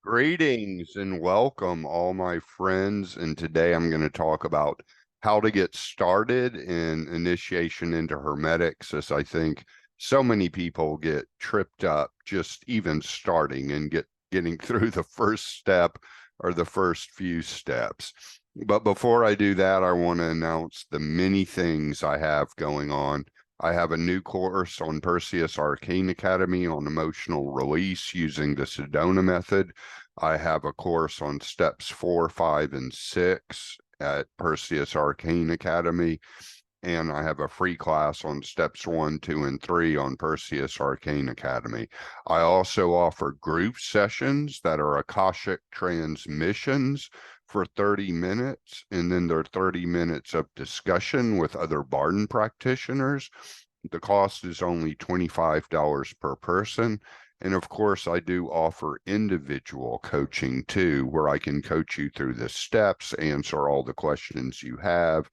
Greetings and welcome, all my friends. And today I'm going to talk about how to get started in initiation into hermetics, as I think so many people get tripped up just even starting and getting through the first step or the first few steps. But before I do that, I want to announce the many things I have going on. I have a new course on Perseus Arcane Academy on emotional release using the Sedona method. I have a course on steps 4, 5, and 6 at Perseus Arcane Academy. And I have a free class on steps 1, 2, and 3 on Perseus Arcane Academy. I also offer group sessions that are Akashic transmissions for 30 minutes, and then there are 30 minutes of discussion with other Barden practitioners. The cost is only $25 per person. And of course, I do offer individual coaching too, where I can coach you through the steps, answer all the questions you have,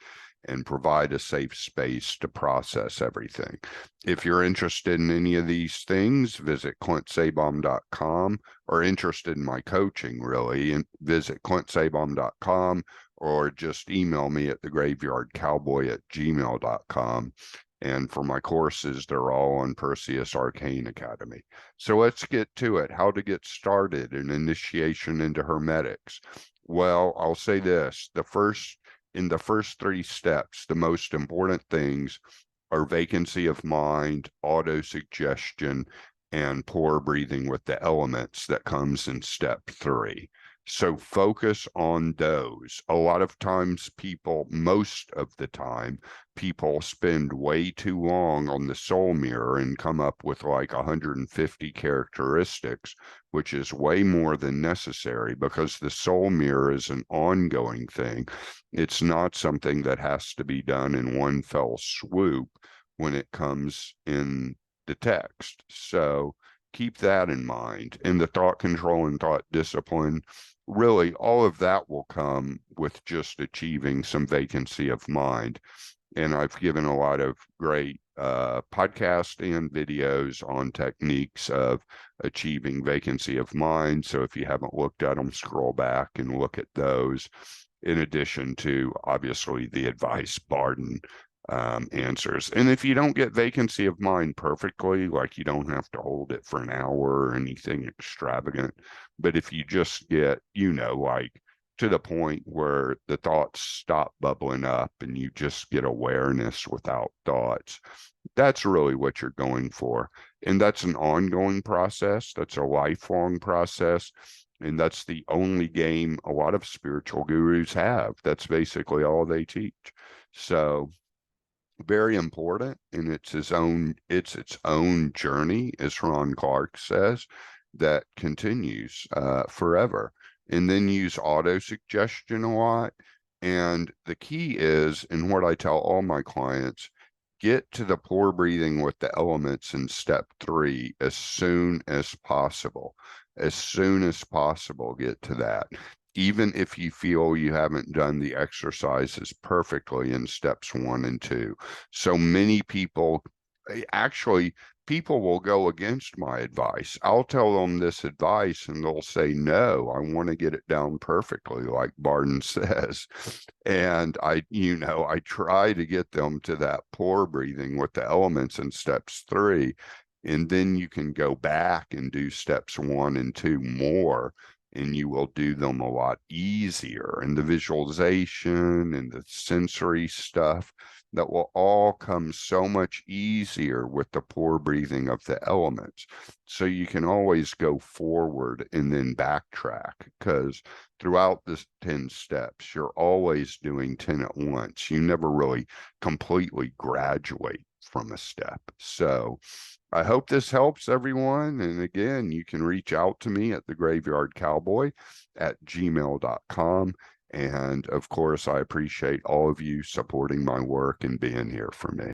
and provide a safe space to process everything. If you're interested in any of these things, visit clintsabaum.com, or interested in my coaching, really, and visit clintsabaum.com, or just email me at thegraveyardcowboy@gmail.com. And for my courses, they're all on Perseus Arcane Academy. So let's get to it. How to get started in initiation into hermetics. Well, I'll say this. In the first 3 steps, the most important things are vacancy of mind, autosuggestion, and pore breathing with the elements that comes in step 3. So focus on those. A lot of times most of the time, people spend way too long on the soul mirror and come up with like 150 characteristics, which is way more than necessary because the soul mirror is an ongoing thing. It's not something that has to be done in one fell swoop when it comes in the text. So keep that in mind. And the thought control and thought discipline, really all of that will come with just achieving some vacancy of mind. And I've given a lot of great podcasts and videos on techniques of achieving vacancy of mind. So if you haven't looked at them, scroll back and look at those, in addition to obviously the advice Barden answers. And if you don't get vacancy of mind perfectly, like you don't have to hold it for an hour or anything extravagant, but if you just get, like to the point where the thoughts stop bubbling up and you just get awareness without thoughts, that's really what you're going for. And that's an ongoing process. That's a lifelong process. And that's the only game a lot of spiritual gurus have. That's basically all they teach. So very important, and it's its own journey, as Ron Clark says, that continues forever. And then use auto-suggestion a lot. And the key is, and what I tell all my clients, get to the pore breathing with the elements in step 3 as soon as possible. As soon as possible, get to that. Even if you feel you haven't done the exercises perfectly in steps 1 and 2. So many people, people will go against my advice. I'll tell them this advice and they'll say, no, I want to get it down perfectly, like Barden says. And I try to get them to that pore breathing with the elements in steps 3. And then you can go back and do steps 1 and 2 more, and you will do them a lot easier. And the visualization and the sensory stuff, that will all come so much easier with the pore breathing of the elements. So you can always go forward and then backtrack, because throughout the 10 steps, you're always doing 10 at once. You never really completely graduate from a step. So I hope this helps everyone. And again, you can reach out to me at thegraveyardcowboy@gmail.com. And of course, I appreciate all of you supporting my work and being here for me.